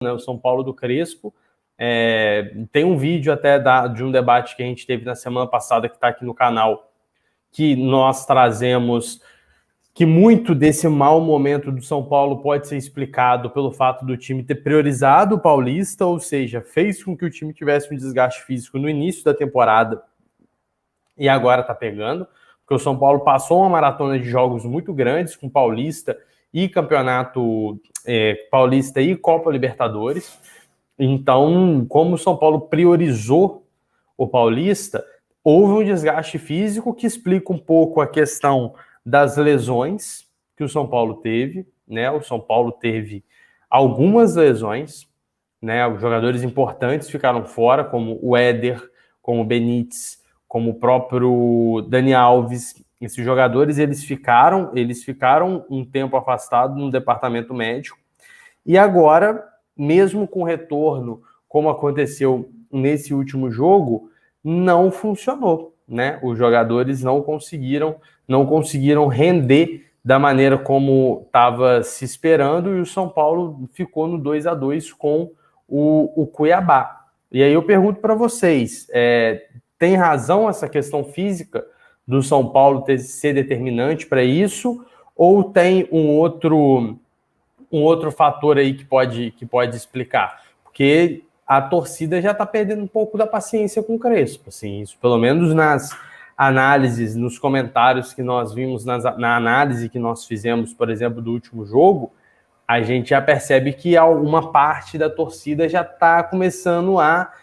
né, o São Paulo do Crespo. Tem um vídeo até de um debate que a gente teve na semana passada, que está aqui no canal, que nós trazemos que muito desse mau momento do São Paulo pode ser explicado pelo fato do time ter priorizado o Paulista, ou seja, fez com que o time tivesse um desgaste físico no início da temporada e agora está pegando, porque o São Paulo passou uma maratona de jogos muito grandes com Paulista e Campeonato Paulista e Copa Libertadores. Então, como o São Paulo priorizou o Paulista, houve um desgaste físico que explica um pouco a questão das lesões que o São Paulo teve, né? O São Paulo teve algumas lesões, né? Os jogadores importantes ficaram fora, como o Éder, como o Benítez, como o próprio Dani Alves. Esses jogadores eles ficaram um tempo afastados no departamento médico. E agora, mesmo com retorno, como aconteceu nesse último jogo, não funcionou, né? Os jogadores não conseguiram render da maneira como estava se esperando, e o São Paulo ficou no 2-2 com o Cuiabá. E aí eu pergunto para vocês, tem razão essa questão física do São Paulo ser determinante para isso, ou tem um outro fator aí que pode explicar? Porque a torcida já está perdendo um pouco da paciência com o Crespo, assim, isso pelo menos nas análises, nos comentários que nós vimos, na análise que nós fizemos, por exemplo, do último jogo, a gente já percebe que alguma parte da torcida já está começando a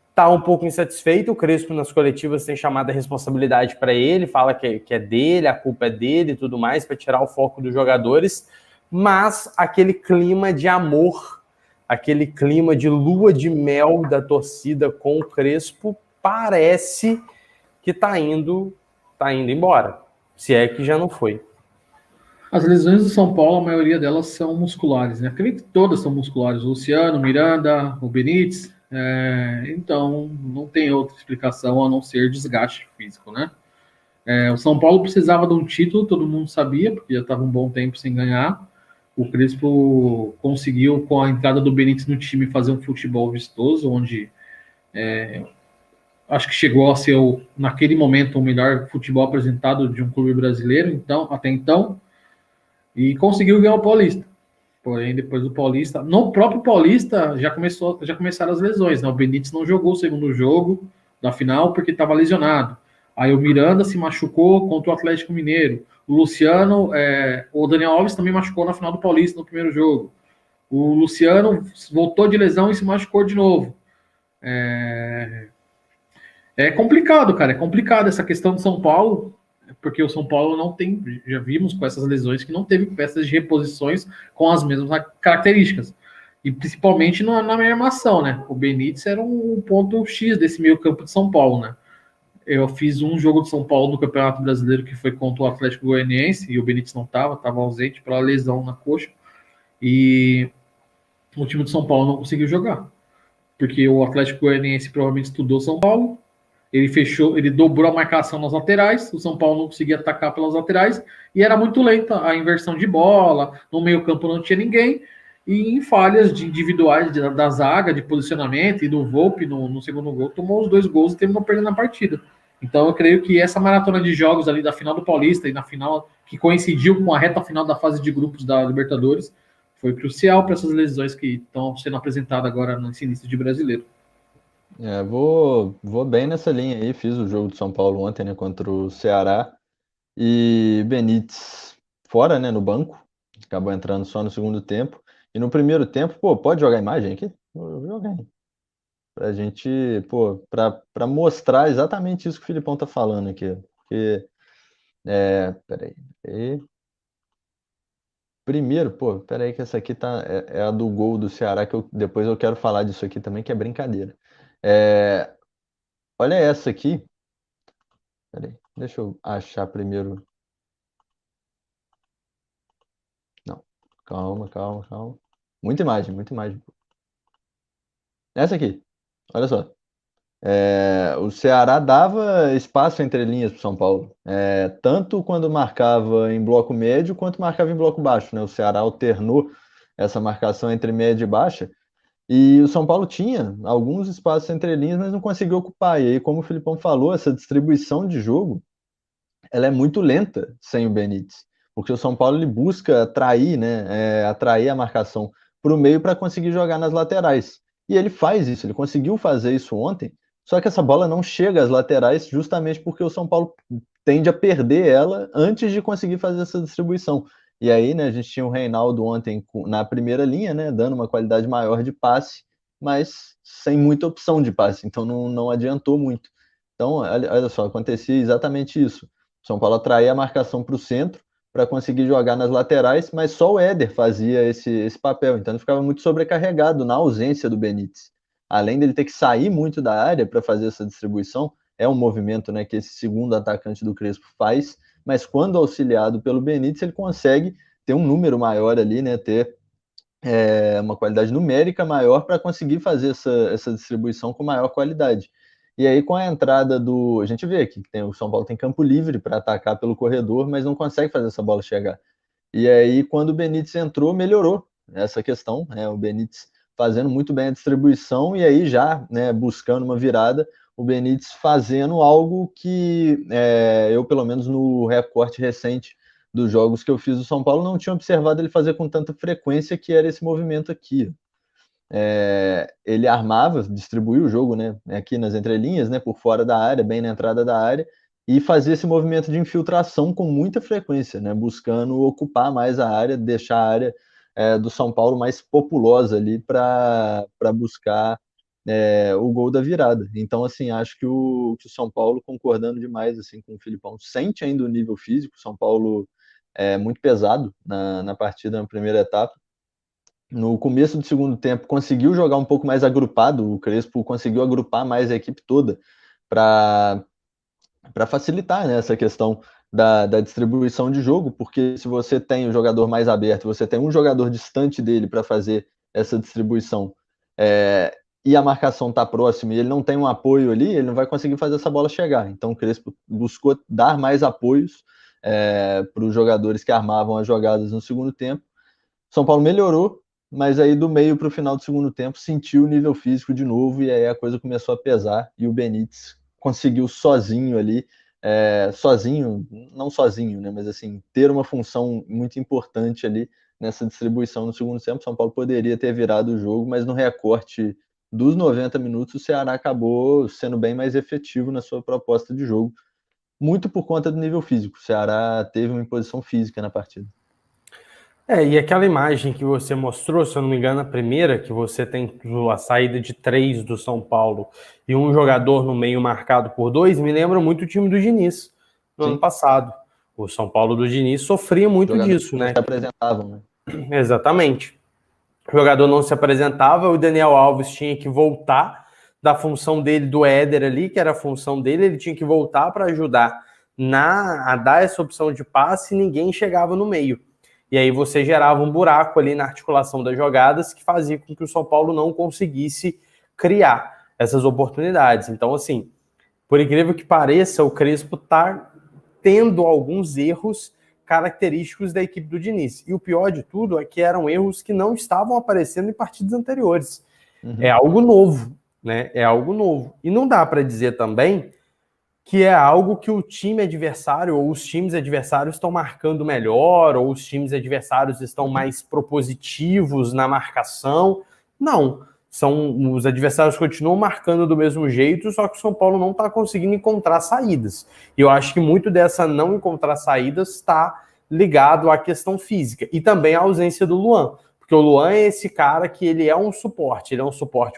estar um pouco insatisfeito. O Crespo nas coletivas tem chamado a responsabilidade para ele, fala que é dele, a culpa é dele e tudo mais, para tirar o foco dos jogadores, mas aquele clima de amor, aquele clima de lua de mel da torcida com o Crespo parece que tá indo embora, se é que já não foi. As lesões do São Paulo, a maioria delas são musculares, né? Acredito que todas são musculares. O Luciano, o Miranda, o Benítez. Então, não tem outra explicação a não ser desgaste físico, né? O São Paulo precisava de um título, todo mundo sabia, porque já estava um bom tempo sem ganhar. O Crespo conseguiu, com a entrada do Benítez no time, fazer um futebol vistoso, onde acho que chegou a ser, naquele momento, o melhor futebol apresentado de um clube brasileiro, até então, e conseguiu ganhar o Paulista. Porém, depois do Paulista, no próprio Paulista já começaram as lesões, né? O Benítez não jogou o segundo jogo da final porque estava lesionado. Aí o Miranda se machucou contra o Atlético Mineiro. O Luciano, o Daniel Alves também machucou na final do Paulista no primeiro jogo. O Luciano voltou de lesão e se machucou de novo. É complicado, cara. É complicado essa questão de São Paulo, porque o São Paulo não tem, já vimos com essas lesões que não teve peças de reposições com as mesmas características. E principalmente na minha armação, né? O Benítez era um ponto X desse meio campo de São Paulo, né? Eu fiz um jogo de São Paulo no Campeonato Brasileiro que foi contra o Atlético Goianiense e o Benítez não estava ausente pela lesão na coxa. E o time de São Paulo não conseguiu jogar. Porque o Atlético Goianiense provavelmente estudou São Paulo, ele dobrou a marcação nas laterais, o São Paulo não conseguia atacar pelas laterais, e era muito lenta a inversão de bola, no meio campo não tinha ninguém, e em falhas individuais da zaga, de posicionamento, e do Volpi no segundo gol, tomou os 2 gols e terminou perdendo a partida. Então eu creio que essa maratona de jogos ali da final do Paulista e na final, que coincidiu com a reta final da fase de grupos da Libertadores, foi crucial para essas lesões que estão sendo apresentadas agora nesse início de brasileiro. Vou bem nessa linha aí. Fiz o jogo de São Paulo ontem, né, contra o Ceará. E Benítez fora, né, no banco. Acabou entrando só no segundo tempo. E no primeiro tempo, pode jogar a imagem aqui? Vou jogar aí. Pra gente, pra mostrar exatamente isso que o Filipão tá falando aqui. Porque, peraí. Primeiro, peraí que essa aqui é a do gol do Ceará, que depois eu quero falar disso aqui também, que é brincadeira. Olha essa aqui. Peraí, deixa eu achar primeiro. Não, calma. Muita imagem. Essa aqui, olha só. O Ceará dava espaço entre linhas para o São Paulo. Tanto quando marcava em bloco médio, quanto marcava em bloco baixo, né? O Ceará alternou essa marcação entre média e baixa. E o São Paulo tinha alguns espaços entre linhas, mas não conseguiu ocupar. E aí, como o Filipão falou, essa distribuição de jogo, ela é muito lenta sem o Benítez, porque o São Paulo ele busca atrair, né, atrair a marcação para o meio para conseguir jogar nas laterais. E ele faz isso, ele conseguiu fazer isso ontem, só que essa bola não chega às laterais justamente porque o São Paulo tende a perder ela antes de conseguir fazer essa distribuição. E aí, né, a gente tinha o Reinaldo ontem na primeira linha, né, dando uma qualidade maior de passe, mas sem muita opção de passe, então não adiantou muito. Então, olha só, acontecia exatamente isso. São Paulo atraía a marcação para o centro para conseguir jogar nas laterais, mas só o Éder fazia esse papel, então ele ficava muito sobrecarregado na ausência do Benítez. Além dele ter que sair muito da área para fazer essa distribuição, é um movimento, né, que esse segundo atacante do Crespo faz, mas quando auxiliado pelo Benítez, ele consegue ter um número maior ali, né, ter uma qualidade numérica maior para conseguir fazer essa distribuição com maior qualidade. E aí, com a entrada do. A gente vê aqui que o São Paulo tem campo livre para atacar pelo corredor, mas não consegue fazer essa bola chegar. E aí, quando o Benítez entrou, melhorou essa questão, né? O Benítez fazendo muito bem a distribuição, e aí já, né, buscando uma virada, o Benítez fazendo algo que eu, pelo menos no recorte recente dos jogos que eu fiz do São Paulo, não tinha observado ele fazer com tanta frequência, que era esse movimento aqui. Ele armava, distribuía o jogo, né, aqui nas entrelinhas, né, por fora da área, bem na entrada da área, e fazia esse movimento de infiltração com muita frequência, né, buscando ocupar mais a área, deixar a área do São Paulo mais populosa ali para buscar o gol da virada. Então, assim, acho que o São Paulo, concordando demais assim, com o Filipão, sente ainda o nível físico. O São Paulo é muito pesado na partida, na primeira etapa. No começo do segundo tempo, conseguiu jogar um pouco mais agrupado, o Crespo conseguiu agrupar mais a equipe toda para facilitar, né, essa questão da distribuição de jogo, porque se você tem o jogador mais aberto, você tem um jogador distante dele para fazer essa distribuição, e a marcação está próxima e ele não tem um apoio ali, ele não vai conseguir fazer essa bola chegar. Então o Crespo buscou dar mais apoios para os jogadores que armavam as jogadas no segundo tempo. São Paulo melhorou, mas aí do meio para o final do segundo tempo sentiu o nível físico de novo e aí a coisa começou a pesar e o Benítez conseguiu sozinho ali, sozinho, não sozinho, né, mas assim, ter uma função muito importante ali nessa distribuição no segundo tempo. São Paulo poderia ter virado o jogo, mas no recorte dos 90 minutos o Ceará acabou sendo bem mais efetivo na sua proposta de jogo, muito por conta do nível físico. O Ceará teve uma imposição física na partida. E aquela imagem que você mostrou, se eu não me engano, a primeira, que você tem a saída de 3 do São Paulo e um jogador no meio marcado por 2, me lembra muito o time do Diniz, no ano passado. O São Paulo do Diniz sofria muito disso, né? Não se apresentavam, né? Exatamente. O jogador não se apresentava, o Daniel Alves tinha que voltar da função dele, do Éder ali, que era a função dele, ele tinha que voltar para ajudar a dar essa opção de passe e ninguém chegava no meio. E aí você gerava um buraco ali na articulação das jogadas que fazia com que o São Paulo não conseguisse criar essas oportunidades. Então, assim, por incrível que pareça, o Crespo está tendo alguns erros característicos da equipe do Diniz. E o pior de tudo é que eram erros que não estavam aparecendo em partidas anteriores. É algo novo, né? É algo novo. E não dá para dizer também que é algo que o time adversário ou os times adversários estão marcando melhor, ou os times adversários estão mais propositivos na marcação. Não. Os adversários continuam marcando do mesmo jeito, só que o São Paulo não está conseguindo encontrar saídas. E eu acho que muito dessa não encontrar saídas está ligado à questão física. E também à ausência do Luan. Porque o Luan é esse cara que ele é um suporte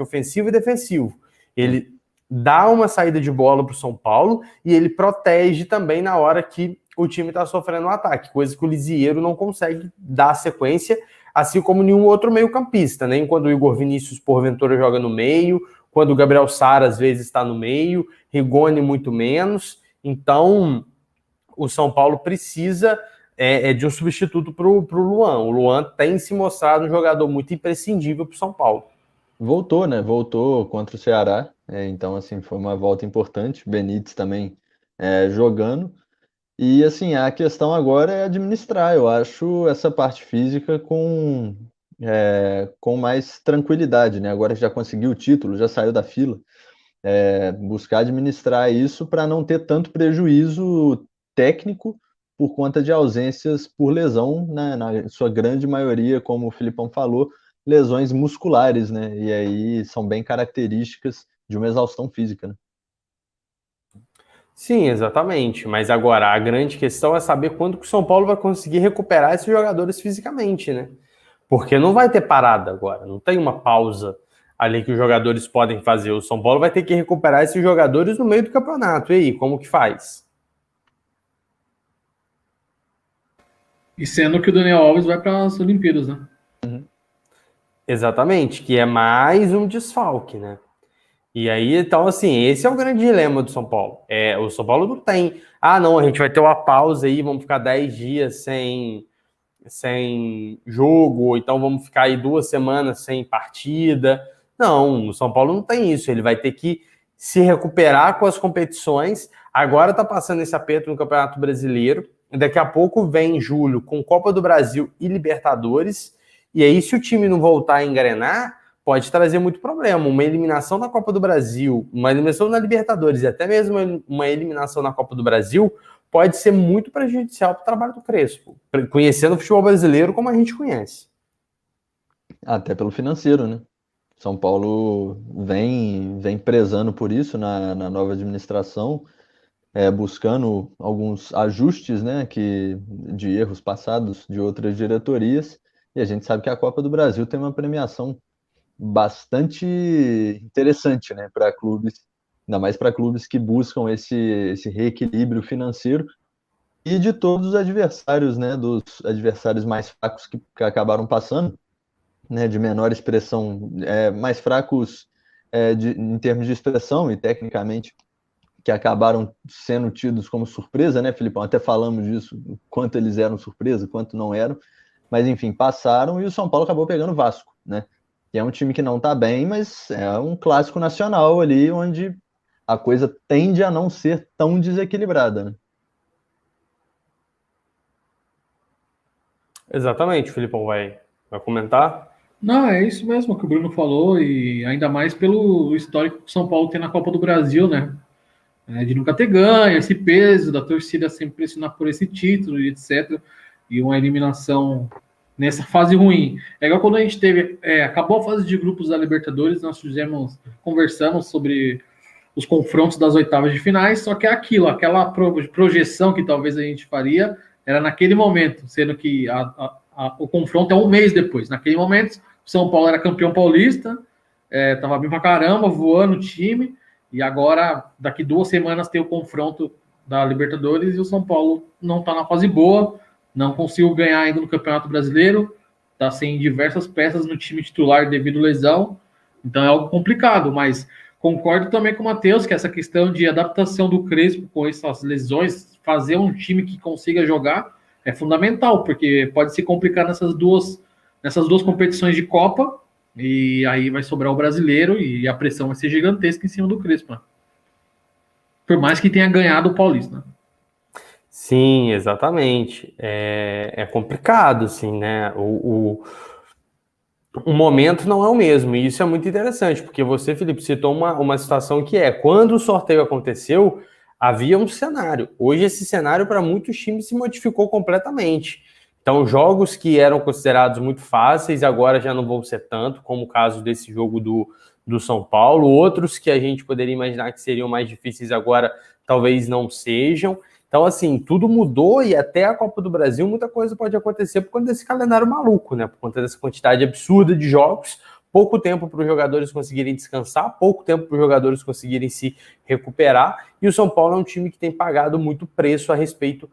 ofensivo e defensivo. Ele dá uma saída de bola para o São Paulo e ele protege também na hora que o time está sofrendo um ataque, coisa que o Lisieiro não consegue dar sequência, assim como nenhum outro meio-campista, nem quando o Igor Vinícius porventura joga no meio, quando o Gabriel Sara às vezes está no meio, Rigoni muito menos. Então o São Paulo precisa de um substituto para o Luan. O Luan tem se mostrado um jogador muito imprescindível para o São Paulo. Voltou, né? Voltou contra o Ceará. Então, assim, foi uma volta importante. Benítez também jogando. E, assim, a questão agora é administrar, eu acho, essa parte física com com mais tranquilidade, né? Agora que já conseguiu o título, já saiu da fila, buscar administrar isso para não ter tanto prejuízo técnico por conta de ausências por lesão, né? Na sua grande maioria, como o Filipão falou, lesões musculares, né? E aí são bem características de uma exaustão física, né? Sim, exatamente. Mas agora a grande questão é saber quando que o São Paulo vai conseguir recuperar esses jogadores fisicamente, né? Porque não vai ter parada agora, não tem uma pausa ali que os jogadores podem fazer. O São Paulo vai ter que recuperar esses jogadores no meio do campeonato. E aí, como que faz? E sendo que o Daniel Alves vai para as Olimpíadas, né? Exatamente, que é mais um desfalque, né? E aí, então, assim, esse é o grande dilema do São Paulo. O São Paulo não tem. Ah, não, a gente vai ter uma pausa aí, vamos ficar 10 dias sem jogo, ou então vamos ficar aí 2 semanas sem partida. Não, o São Paulo não tem isso. Ele vai ter que se recuperar com as competições. Agora tá passando esse aperto no Campeonato Brasileiro. Daqui a pouco vem julho com Copa do Brasil e Libertadores. E aí, se o time não voltar a engrenar, pode trazer muito problema. Uma eliminação na Copa do Brasil, uma eliminação na Libertadores e até mesmo uma eliminação na Copa do Brasil pode ser muito prejudicial para o trabalho do Crespo, conhecendo o futebol brasileiro como a gente conhece. Até pelo financeiro, né? São Paulo vem prezando por isso na nova administração, buscando alguns ajustes, né, de erros passados de outras diretorias. E a gente sabe que a Copa do Brasil tem uma premiação bastante interessante, né, para clubes, ainda mais para clubes que buscam esse reequilíbrio financeiro e de todos os adversários, né, dos adversários mais fracos que acabaram passando, né, de menor expressão, mais fracos em termos de expressão e tecnicamente, que acabaram sendo tidos como surpresa, né, Filipão? Até falamos disso, quanto eles eram surpresa, quanto não eram, mas enfim, passaram e o São Paulo acabou pegando o Vasco, né? Que é um time que não tá bem, mas é um clássico nacional ali, onde a coisa tende a não ser tão desequilibrada, né? Exatamente, o Filipão vai comentar? Não, é isso mesmo que o Bruno falou, e ainda mais pelo histórico que o São Paulo tem na Copa do Brasil, né? De nunca ter ganho, esse peso da torcida sempre pressionar por esse título e etc. E uma eliminação nessa fase ruim. É igual quando a gente teve. Acabou a fase de grupos da Libertadores, nós conversamos sobre os confrontos das oitavas de finais, só que é aquilo, aquela projeção que talvez a gente faria era naquele momento, sendo que o confronto é um mês depois. Naquele momento, o São Paulo era campeão paulista, tava bem pra caramba, voando o time, e agora, daqui 2 semanas, tem o confronto da Libertadores e o São Paulo não tá na fase boa, não conseguiu ganhar ainda no Campeonato Brasileiro, tá sem diversas peças no time titular devido à lesão, então é algo complicado, mas concordo também com o Matheus que essa questão de adaptação do Crespo com essas lesões, fazer um time que consiga jogar é fundamental, porque pode se complicar nessas duas competições de Copa, e aí vai sobrar o brasileiro e a pressão vai ser gigantesca em cima do Crespo. Né? Por mais que tenha ganhado o Paulista. Né? Sim, exatamente. É complicado, assim, né? O momento não é o mesmo, e isso é muito interessante, porque você, Felipe, citou uma situação que quando o sorteio aconteceu, havia um cenário. Hoje esse cenário para muitos times se modificou completamente. Então, jogos que eram considerados muito fáceis, agora já não vão ser tanto, como o caso desse jogo do São Paulo. Outros que a gente poderia imaginar que seriam mais difíceis agora, talvez não sejam. Então, assim, tudo mudou e até a Copa do Brasil muita coisa pode acontecer por conta desse calendário maluco, né? Por conta dessa quantidade absurda de jogos, pouco tempo para os jogadores conseguirem descansar, pouco tempo para os jogadores conseguirem se recuperar, e o São Paulo é um time que tem pagado muito preço a respeito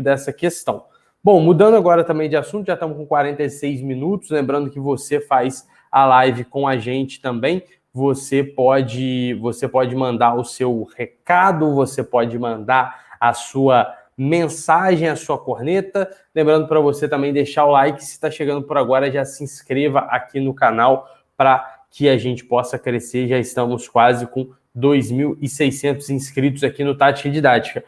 dessa questão. Bom, mudando agora também de assunto, já estamos com 46 minutos, lembrando que você faz a live com a gente também, você pode mandar o seu recado, você pode mandar a sua mensagem, a sua corneta. Lembrando para você também deixar o like, se está chegando por agora, já se inscreva aqui no canal para que a gente possa crescer. Já estamos quase com 2.600 inscritos aqui no Tática Didática.